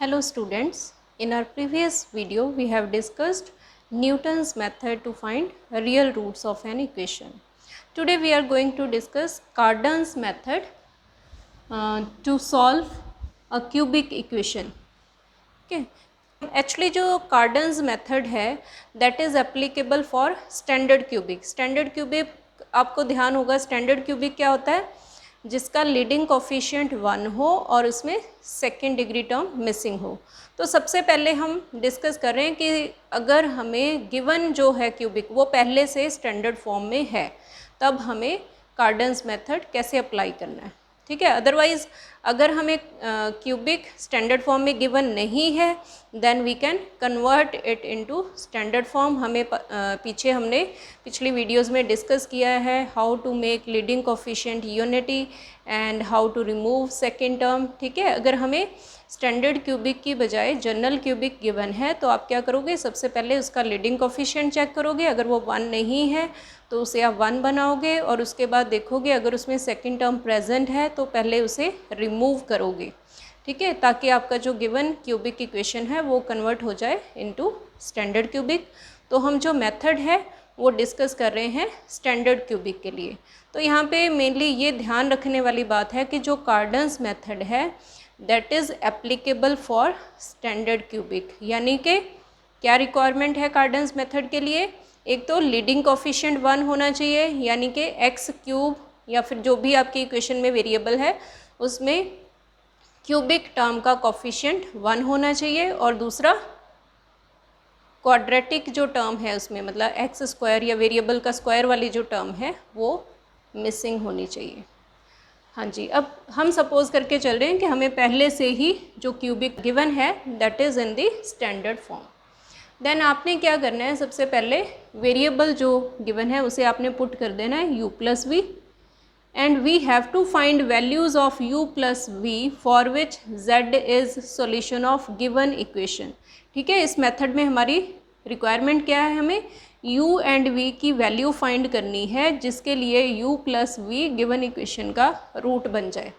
Hello students, in our previous video we have discussed Newton's method to find real roots of an equation. Today we are going to discuss Cardan's method to solve a cubic equation. Okay. Actually जो Cardan's method है that is applicable for standard cubic. Standard cubic आपको ध्यान होगा standard cubic क्या होता है, जिसका leading coefficient 1 हो और उसमें सेकेंड डिग्री टर्म मिसिंग हो। तो सबसे पहले हम डिस्कस कर रहे हैं कि अगर हमें गिवन जो है क्यूबिक वो पहले से स्टैंडर्ड फॉर्म में है तब हमें कार्डन्स मेथड कैसे अप्लाई करना है, ठीक है। अदरवाइज़ अगर हमें क्यूबिक स्टैंडर्ड फॉर्म में गिवन नहीं है then we can convert it into standard form. हमें पीछे हमने पिछली वीडियोस में डिस्कस किया है how to make leading coefficient unity and how to remove second term, ठीक है। अगर हमें स्टैंडर्ड क्यूबिक की बजाय जनरल क्यूबिक गिवन है तो आप क्या करोगे, सबसे पहले उसका लीडिंग कोफिशिएंट चेक करोगे, अगर वो 1 नहीं है तो उसे आप 1 बनाओगे और उसके बाद देखोगे अगर उसमें सेकेंड टर्म प्रेजेंट है तो पहले उसे रिमूव करोगे, ठीक है, ताकि आपका जो गिवन क्यूबिक इक्वेशन है वो कन्वर्ट हो जाए इनटू स्टैंडर्ड क्यूबिक। तो हम जो मेथड है वो डिस्कस कर रहे हैं स्टैंडर्ड क्यूबिक के लिए। तो यहाँ पे मेनली ये ध्यान रखने वाली बात है कि जो कार्डन्स मेथड है that is applicable for standard cubic, यानी कि क्या रिक्वायरमेंट है कार्डन्स मेथड के लिए, एक तो लीडिंग कोफिशिएंट 1 होना चाहिए, यानी कि एक्स क्यूब या फिर जो भी आपकी इक्वेशन में वेरिएबल है उसमें क्यूबिक टर्म का कोफिशिएंट 1 होना चाहिए, और दूसरा क्वाड्रेटिक जो टर्म है उसमें मतलब एक्स स्क्वायर या वेरिएबल का स्क्वायर वाली जो टर्म है वो मिसिंग होनी चाहिए। हाँ जी, अब हम सपोज करके चल रहे हैं कि हमें पहले से ही जो क्यूबिक गिवन है that is in the standard form. Then आपने क्या करना है, सबसे पहले वेरिएबल जो गिवन है उसे आपने पुट कर देना है u plus v, and we have to find values of u plus v for which z is solution of given equation, ठीक है। इस मेथड में हमारी रिक्वायरमेंट क्या है, हमें u एंड v की वैल्यू फाइंड करनी है जिसके लिए u plus v given equation का रूट बन जाए।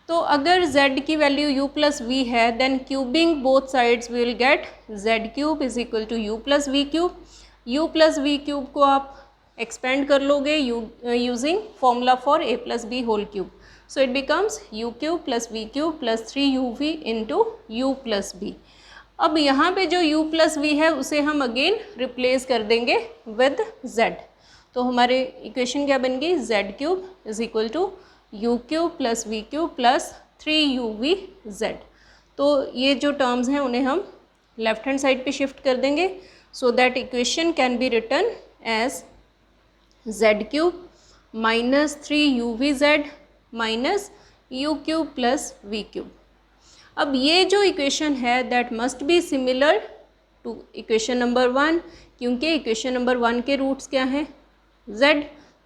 तो अगर z की वैल्यू u प्लस वी है then cubing both sides will get z cube is equal to u plus v cube. u plus v cube को आप एक्सपेंड कर लोगे using formula for a plus b whole cube, so it becomes u cube plus v cube plus 3uv into u plus b. अब यहाँ पे जो u plus v है उसे हम अगेन रिप्लेस कर देंगे विद z, तो हमारे इक्वेशन क्या बन गई, z cube is equal to u cube plus v cube plus 3uv। तो ये जो टर्म्स हैं उन्हें हम लेफ्ट हैंड साइड पे शिफ्ट कर देंगे so that equation can be written as z cube minus 3uv minus u cube plus v cube. अब ये जो इक्वेशन है that must be similar to equation number 1, क्योंकि इक्वेशन नंबर 1 के roots क्या हैं z,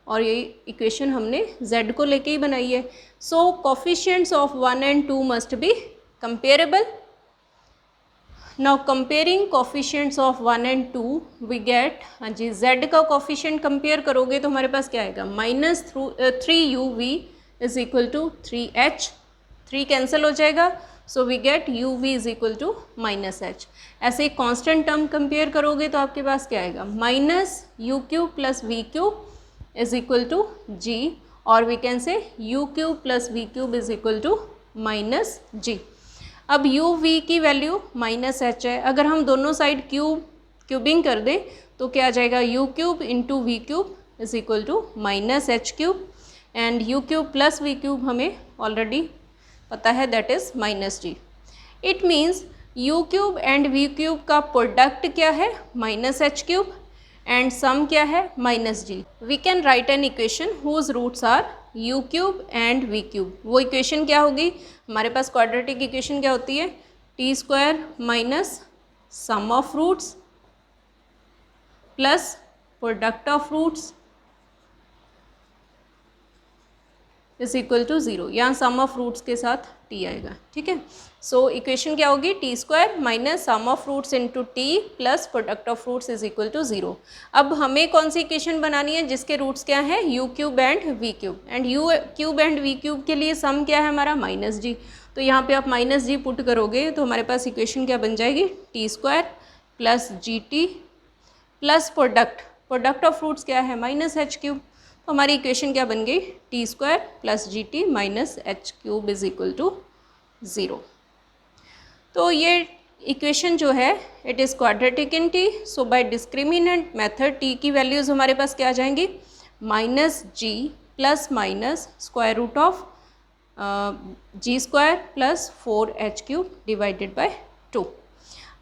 और ये इक्वेशन हमने z को लेके ही बनाई है। सो coefficients of 1 and 2 must be comparable. Now comparing coefficients of 1 and 2 we get, हाँ जी, z का कोफिशिएंट कंपेयर करोगे तो हमारे पास क्या आएगा, minus 3uv is equal to 3h, 3 cancel हो जाएगा, so we get uv is equal to minus h। ऐसे ही कॉन्स्टेंट टर्म कंपेयर करोगे तो आपके पास क्या आएगा, minus u cube plus v cube is equal to g, और we can say u cube plus v cube is equal to minus g। अब u v की वैल्यू माइनस h है, अगर हम दोनों साइड क्यूबिंग कर दें तो क्या आ जाएगा, u cube into v cube is equal to minus h cube, and u cube plus v cube हमें ऑलरेडी पता है that is minus g। It means u cube and v cube का प्रोडक्ट क्या है, minus h cube, and sum क्या है, minus g। We can write an equation whose roots are u cube and v cube. वो equation क्या होगी, हमारे पास क्वाड्रेटिक इक्वेशन क्या होती है, t square minus sum of roots plus product of roots is equal to 0, यहाँ सम of roots के साथ t आएगा, ठीक है। सो इक्वेशन क्या होगी, t square minus sum of roots into t plus product of roots is equal to 0। अब हमें कौन सी इक्वेशन बनानी है जिसके रूट्स क्या है, u cube and v cube, and u cube and v cube के लिए सम क्या है हमारा माइनस जी, तो यहाँ पे आप माइनस जी पुट करोगे तो हमारे पास इक्वेशन क्या बन जाएगी, t square plus g t plus product of roots क्या है माइनस एच क्यूब, तो हमारी इक्वेशन क्या बन गई, t square plus g t minus h cube is equal to 0। तो ये इक्वेशन जो है it is quadratic in t, so by discriminant method t की वैल्यूज़ हमारे पास क्या आ जाएंगी, minus g plus minus square root of g square plus 4h cube divided by 2।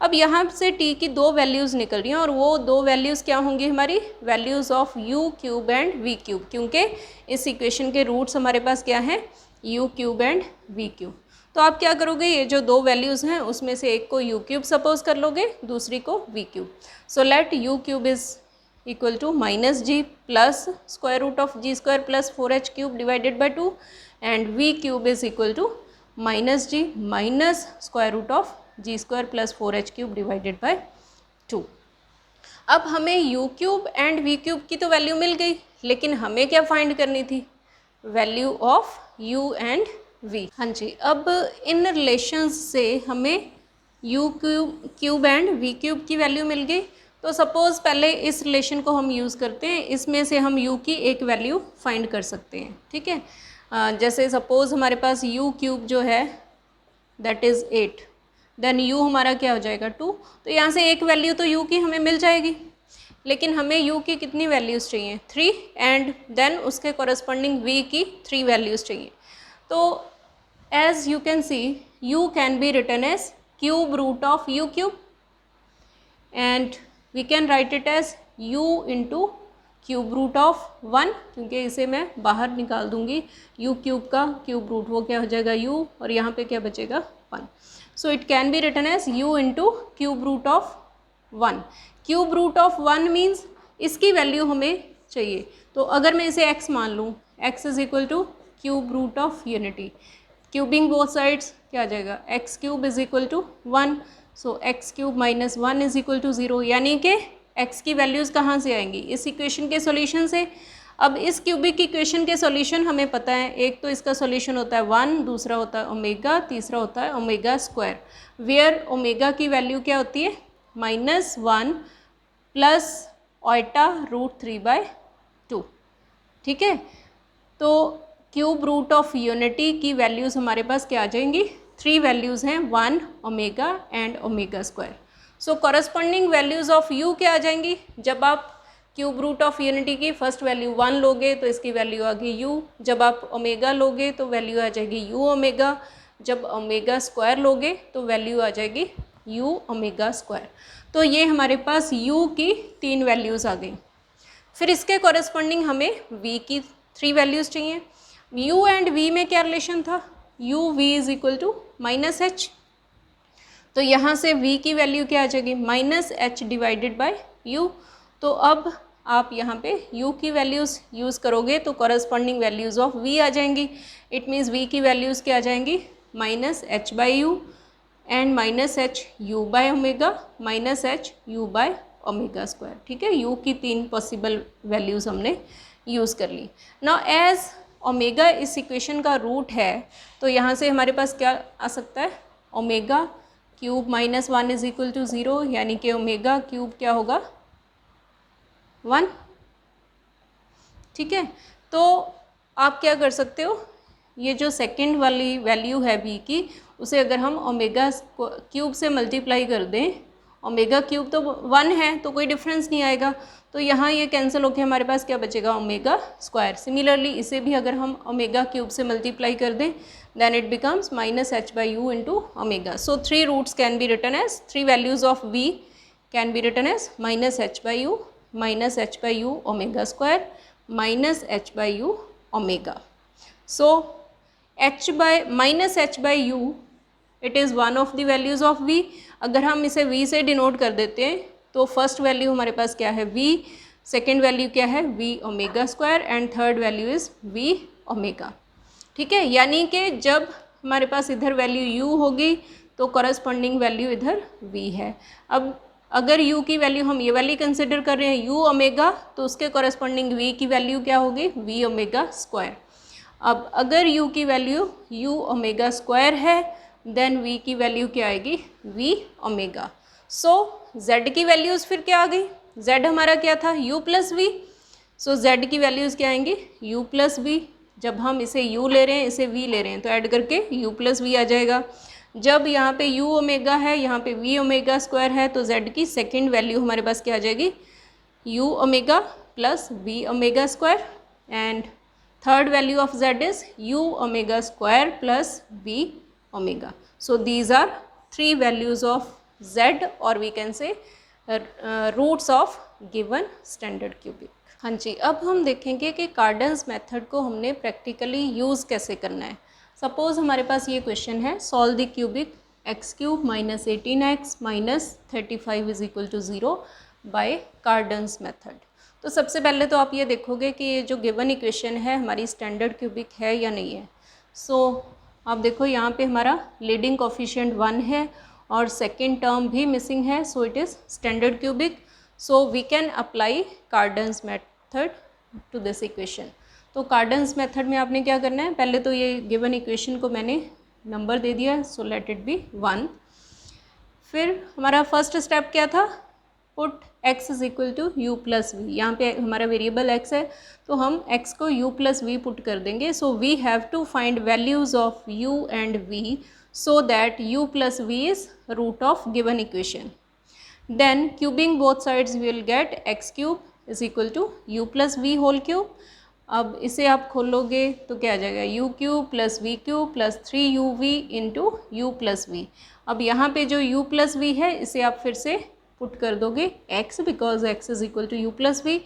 अब यहाँ से t की दो वैल्यूज़ निकल रही हैं और वो दो वैल्यूज़ क्या होंगी हमारी, values of u cube and v cube, क्योंकि इस इक्वेशन के रूट्स हमारे पास क्या हैं, u cube and v cube. तो आप क्या करोगे, ये जो दो वैल्यूज़ हैं उसमें से एक को u क्यूब सपोज कर लोगे, दूसरी को v cube. So let u cube is equal to minus g plus square root of g square plus 4h cube divided by 2 and v cube is equal to minus g minus square root of g square plus 4h cube divided by 2। अब हमें u cube and v cube की तो value मिल गई, लेकिन हमें क्या find करनी थी, value of u and v। हाँ जी, अब इन रिलेशंस से हमें u cube and v cube की वैल्यू मिल गई। तो सपोज़ पहले इस रिलेशन को हम यूज़ करते हैं, इसमें से हम u की एक वैल्यू फाइंड कर सकते हैं, ठीक है। जैसे सपोज़ हमारे पास u क्यूब जो है दैट इज़ 8, देन u हमारा क्या हो जाएगा 2, तो यहाँ से एक वैल्यू तो u की हमें मिल जाएगी, लेकिन हमें u की कितनी वैल्यूज़ चाहिए, 3, एंड देन उसके कॉरस्पॉन्डिंग v की 3 वैल्यूज़ चाहिए। तो as you can see u can be written as cube root of u cube and we can write it as u into cube root of 1, क्योंकि इसे मैं बाहर निकाल दूंगी, u क्यूब का क्यूब रूट वो क्या हो जाएगा u, और यहाँ पे क्या बचेगा 1। So it can be written as u into cube root of 1। Cube root of 1 means इसकी वैल्यू हमें चाहिए, तो अगर मैं इसे x मान लूँ, x is equal to cube root of unity, cubing both sides क्या आ जाएगा, x cube is equal to 1, so x cube minus 1 is equal to 0, यानी कि x की वैल्यूज़ कहाँ से आएंगी, इस इक्वेशन के सॉल्यूशन से। अब इस क्यूबिक इक्वेशन के सॉल्यूशन हमें पता है, एक तो इसका सॉल्यूशन होता है 1, दूसरा होता है ओमेगा, तीसरा होता है ओमेगा स्क्वायर, वेयर ओमेगा की वैल्यू क्या होती है -1 प्लस ओटा रूट 3/2, ठीक है। तो क्यूब रूट ऑफ यूनिटी की वैल्यूज़ हमारे पास क्या आ जाएंगी, 3 वैल्यूज़ हैं, 1 omega and omega square. So corresponding values of u क्या आ जाएंगी, जब आप क्यूब रूट ऑफ यूनिटी की फर्स्ट वैल्यू 1 लोगे तो इसकी वैल्यू आ गई u, जब आप ओमेगा लोगे तो वैल्यू आ जाएगी u ओमेगा, जब ओमेगा स्क्वायर लोगे तो वैल्यू आ जाएगी u ओमेगा स्क्वायर। तो ये हमारे पास u की 3 वैल्यूज़ आ गई। फिर इसके कॉरस्पॉन्डिंग हमें v की 3 वैल्यूज़ चाहिए। u एंड v में क्या रिलेशन था, u v is equal to minus h, तो यहाँ से v की वैल्यू क्या आ जाएगी -h डिवाइडेड बाय u। तो अब आप यहाँ पे u की वैल्यूज़ यूज़ करोगे तो कॉरस्पॉन्डिंग वैल्यूज़ ऑफ v आ जाएंगी। इट मीन्स v की वैल्यूज़ क्या आ जाएंगी -h by you and -h u by omega -h u by omega square, ठीक है। u की 3 पॉसिबल वैल्यूज़ हमने यूज़ कर ली। नाउ एज ओमेगा इस इक्वेशन का रूट है, तो यहाँ से हमारे पास क्या आ सकता है, omega cube -1 is equal to 0, यानी कि ओमेगा क्यूब क्या होगा 1, ठीक है। तो आप क्या कर सकते हो, ये जो सेकंड वाली वैल्यू है v की, उसे अगर हम ओमेगा क्यूब से मल्टीप्लाई कर दें, ओमेगा क्यूब तो 1 है तो कोई डिफरेंस नहीं आएगा, तो यहाँ ये कैंसिल होकर हमारे पास क्या बचेगा ओमेगा स्क्वायर। सिमिलरली इसे भी अगर हम ओमेगा क्यूब से मल्टीप्लाई कर दें then it becomes -h by u into omega. So 3 roots can be written as 3 values of v can be written as -h by u, -h by u omega square, -h by u omega. So h by u it is one of the values of v. अगर हम इसे v से denote कर देते हैं तो first value हमारे पास क्या है v, सेकेंड वैल्यू क्या है v omega square and third value is v omega. ठीक है, यानी कि जब हमारे पास इधर वैल्यू u होगी तो कॉरस्पॉन्डिंग वैल्यू इधर v है। अब अगर u की वैल्यू हम ये वाली कंसिडर कर रहे हैं u ओमेगा, तो उसके कॉरस्पॉन्डिंग v की वैल्यू क्या होगी, v ओमेगा स्क्वायर। अब अगर u की वैल्यू u ओमेगा स्क्वायर है देन v की वैल्यू क्या आएगी, v ओमेगा। सो z की वैल्यूज़ फिर क्या आ गई, z हमारा क्या था u plus v, so z की वैल्यूज़ क्या आएंगी u प्लस वी। जब हम इसे u ले रहे हैं इसे v ले रहे हैं तो ऐड करके u प्लस वी आ जाएगा। जब यहाँ पे u ओमेगा है यहाँ पे v ओमेगा स्क्वायर है तो z की सेकंड वैल्यू हमारे पास क्या आ जाएगी, u omega plus v omega square, and third value of z is u omega square plus v omega. So these are three values of z और we can say roots of given standard cubic. हाँ जी, अब हम देखेंगे कि Cardan's method को हमने practically use कैसे करना है। सपोज़ हमारे पास ये क्वेश्चन है, solve the cubic x cube minus 18x minus 35 is equal to 0 by Cardan's method. तो सबसे पहले तो आप ये देखोगे कि ये जो गिवन इक्वेशन है हमारी स्टैंडर्ड क्यूबिक है या नहीं है। सो आप देखो यहाँ पे हमारा लीडिंग कोफिशिएंट 1 है और सेकेंड टर्म भी मिसिंग है, so it is standard cubic. So we can apply Cardan's method to this equation. तो कार्डन्स मेथड में आपने क्या करना है, पहले तो ये गिवन इक्वेशन को मैंने नंबर दे दिया, सो लेट इट बी 1। फिर हमारा फर्स्ट स्टेप क्या था, put x is equal to u plus v. यहाँ पे हमारा वेरिएबल x है तो हम x को u प्लस वी पुट कर देंगे। So we have to find values of u and v so that u plus v is root of given equation. Then cubing both sides we will get x cube is equal to u plus v whole cube. अब इसे आप खोलोगे तो क्या आ जाएगा, u cube plus v cube plus 3uv into u plus v. अब यहाँ पे जो u प्लस वी है इसे आप फिर से पुट कर दोगे x because x is equal to u plus v.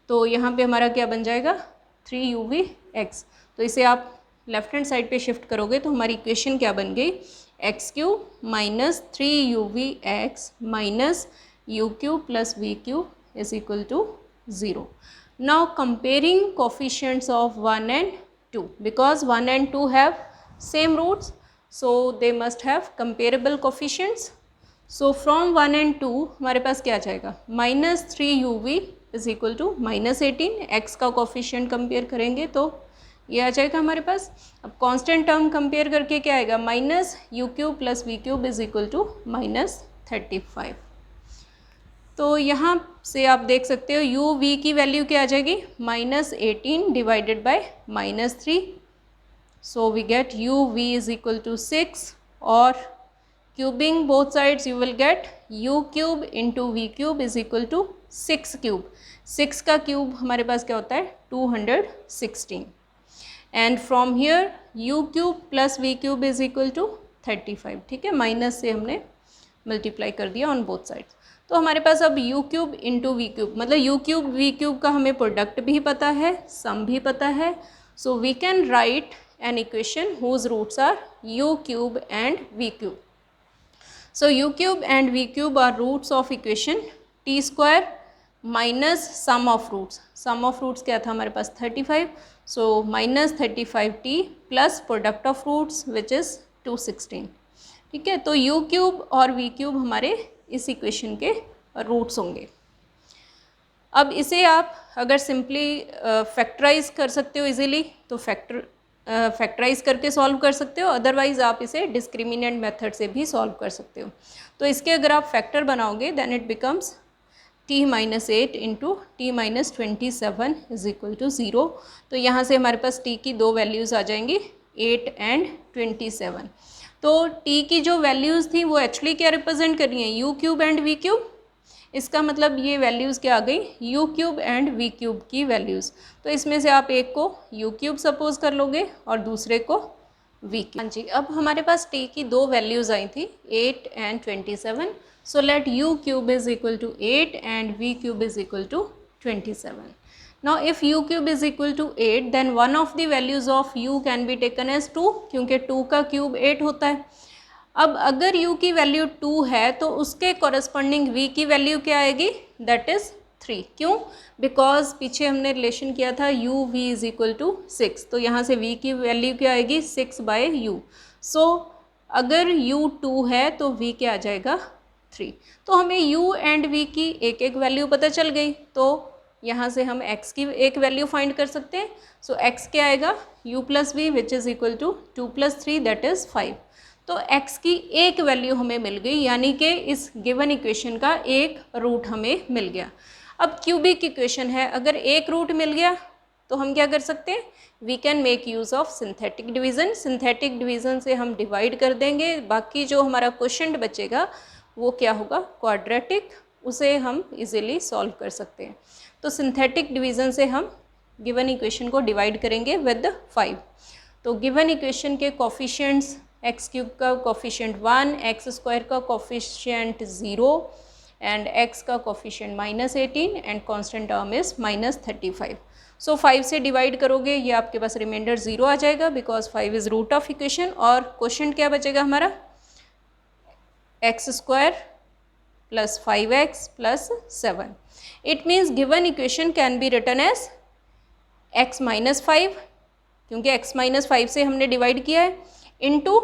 तो यहाँ पे हमारा क्या बन जाएगा 3uvx। तो इसे आप लेफ्ट हैंड साइड पे शिफ्ट करोगे तो हमारी इक्वेशन क्या बन गई, x cube minus 3uvx minus u cube plus v cube is equal to 0। Now comparing coefficients of 1 and 2 because 1 and 2 have same roots so they must have comparable coefficients. So from 1 and 2 हमारे पास क्या आ जाएगा, minus 3uv is equal to minus 18। X का coefficient compare करेंगे तो ये आ जाएगा हमारे पास। अब कांस्टेंट टर्म कंपेयर करके क्या आएगा, minus u cube plus v cube is equal to minus 35। तो यहाँ से आप देख सकते हो यू वी की वैल्यू क्या आ जाएगी, minus 18 divided by minus 3। So we get u v is equal to 6 और cubing both sides you will get u cube into v cube is equal to 6 cube. 6 का क्यूब हमारे पास क्या होता है 216 and from here u cube plus v cube is equal to 35। ठीक है, minus से हमने मल्टीप्लाई कर दिया ऑन बोथ साइड्स। तो हमारे पास अब u cube into v cube, मतलब u क्यूब वी क्यूब का हमें प्रोडक्ट भी पता है, सम भी पता है। So we can write an equation whose roots are u cube and v cube. So u cube and v cube are roots of equation t square minus sum of roots. Sum of roots क्या था हमारे पास 35, so minus 35t plus product of roots which is 216। ठीक है, तो u cube और v cube हमारे इस इक्वेशन के रूट्स होंगे। अब इसे आप अगर सिंपली फैक्टराइज कर सकते हो इजीली तो फैक्टराइज करके सॉल्व कर सकते हो, अदरवाइज़ आप इसे डिस्क्रिमिनेंट मेथड से भी सॉल्व कर सकते हो। तो इसके अगर आप फैक्टर बनाओगे then it becomes t minus 8 into t minus 27 is equal to 0। तो यहाँ से हमारे पास t की दो वैल्यूज़ आ जाएंगी 8 एंड 27। तो t की जो वैल्यूज़ थी वो एक्चुअली क्या रिप्रेजेंट कर रही हैं, u cube and v cube. इसका मतलब ये वैल्यूज़ क्या आ गई, u cube and v cube की वैल्यूज़। तो इसमें से आप एक को u क्यूब सपोज कर लोगे और दूसरे को v क्यूब। हाँ जी, अब हमारे पास t की दो वैल्यूज़ आई थी 8 and 27। So let u cube is equal to 8 and v cube is equal to 27. Now if u cube is equal to 8 then one of the values of u can be taken as 2 क्योंकि 2 का cube 8 होता है। अब अगर u की value 2 है तो उसके कॉरस्पॉन्डिंग v की वैल्यू क्या आएगी, दैट इज़ 3। क्यों? बिकॉज पीछे हमने रिलेशन किया था u v is equal to 6, तो यहाँ से v की वैल्यू क्या आएगी 6/u। सो अगर u 2 है तो v क्या आ जाएगा 3। तो हमें u एंड v की एक एक वैल्यू पता चल गई, तो यहाँ से हम x की एक वैल्यू फाइंड कर सकते हैं। सो x क्या आएगा u plus v which is equal to 2 + 3 that is 5। तो x की एक वैल्यू हमें मिल गई, यानी कि इस गिवन इक्वेशन का एक रूट हमें मिल गया। अब क्यूबिक इक्वेशन है, अगर एक रूट मिल गया तो हम क्या कर सकते हैं, we can make use of synthetic division. Synthetic division से हम डिवाइड कर देंगे, बाकी जो हमारा क्वोशंट बचेगा वो क्या होगा क्वाड्रेटिक, उसे हम इजीली सॉल्व कर सकते हैं। तो सिंथेटिक डिवीज़न से हम गिवन इक्वेशन को डिवाइड करेंगे विद 5। तो गिवन इक्वेशन के कोफिशिएंट्स x³ का कोफिशिएंट 1, x² का कोफिशिएंट 0 एंड x का coefficient -18 and constant term is -35। सो 5 से डिवाइड करोगे ये आपके पास रिमाइंडर 0 आ जाएगा, because 5 is root of equation. और क्वोशंट क्या बचेगा हमारा x² + 5x + 7। It means given equation can be written as x - 5, क्योंकि x - 5 से हमने डिवाइड किया है, इनटू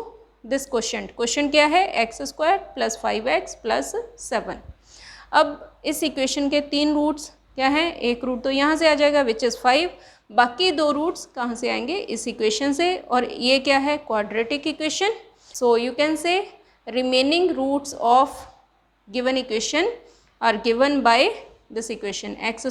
दिस क्वोशंट। क्वोशंट क्या है x² + 5x + 7। अब इस इक्वेशन के 3 रूट्स क्या हैं, एक रूट तो यहाँ से आ जाएगा विच इज़ 5, बाकी 2 रूट्स कहाँ से आएंगे इस इक्वेशन से, और ये क्या है quadratic equation. So you can say remaining roots of given equation are given by this equation x²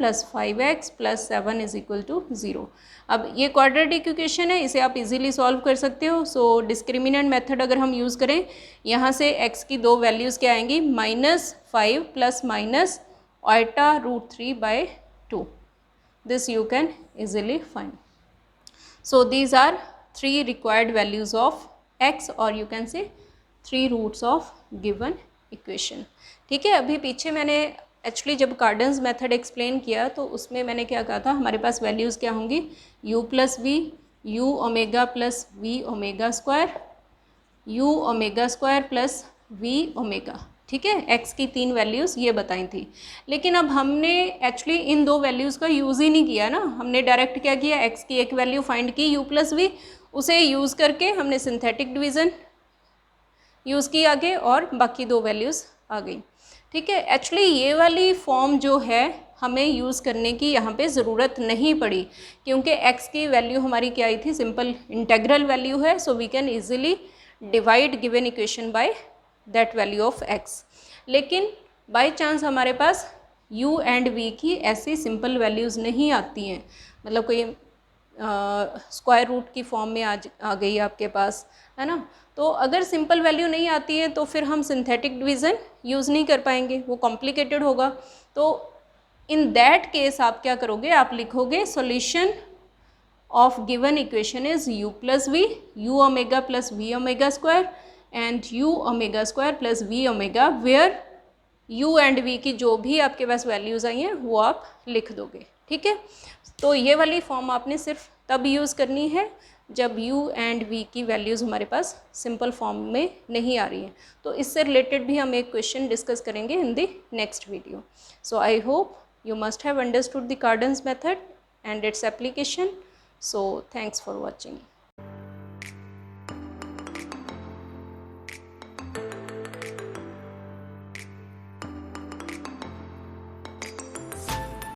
+ 5x + 7 is equal to 0। अब ये क्वाड्रेटिक इक्वेशन है, इसे आप इजीली सॉल्व कर सकते हो। सो डिस्क्रिमिनेंट मेथड अगर हम यूज़ करें, यहाँ से x की 2 वैल्यूज़ क्या आएंगी -5 ± (√3/2). This you can easily find. So these are 3 required values of x, और you can say 3 roots of given equation. ठीक है, अभी पीछे मैंने एक्चुअली जब कार्डन्स मेथड एक्सप्लेन किया तो उसमें मैंने क्या कहा था, हमारे पास वैल्यूज़ क्या होंगी u + v, u omega + v ओमेगा², u omega + v omega. ठीक है, x की 3 वैल्यूज़ ये बताई थी। लेकिन अब हमने एक्चुअली इन 2 वैल्यूज़ का यूज़ ही नहीं किया ना, हमने डायरेक्ट क्या किया, x की एक वैल्यू फाइंड की u + v, उसे यूज़ करके हमने सिंथेटिक डिवीज़न यूज़ की आगे, और बाकी 2 वैल्यूज़ आ गई। ठीक है, एक्चुअली ये वाली फॉर्म जो है हमें यूज़ करने की यहाँ पे ज़रूरत नहीं पड़ी, क्योंकि x की वैल्यू हमारी क्या आई थी, सिंपल इंटेग्रल वैल्यू है। So we can easily divide given equation by that value of x। लेकिन बाय चांस हमारे पास u एंड v की ऐसी सिंपल वैल्यूज़ नहीं आती हैं, मतलब कोई स्क्वायर रूट की फॉर्म में आ गई आपके पास, है ना। तो अगर सिंपल वैल्यू नहीं आती है तो फिर हम सिंथेटिक डिवीज़न यूज़ नहीं कर पाएंगे, वो कॉम्प्लिकेटेड होगा। तो इन दैट केस आप क्या करोगे, आप लिखोगे solution of given equation is u + v, u omega + v omega and u omega + v omega, where u and v की जो भी आपके पास वैल्यूज़ आई हैं वो आप लिख दोगे। ठीक है, तो ये वाली फॉर्म आपने सिर्फ तब यूज़ करनी है जब u एंड v की वैल्यूज़ हमारे पास सिंपल फॉर्म में नहीं आ रही हैं। तो इससे रिलेटेड भी हम एक क्वेश्चन डिस्कस करेंगे in the next video. So I hope you must have understood the Cardan's method and its application. So thanks for watching.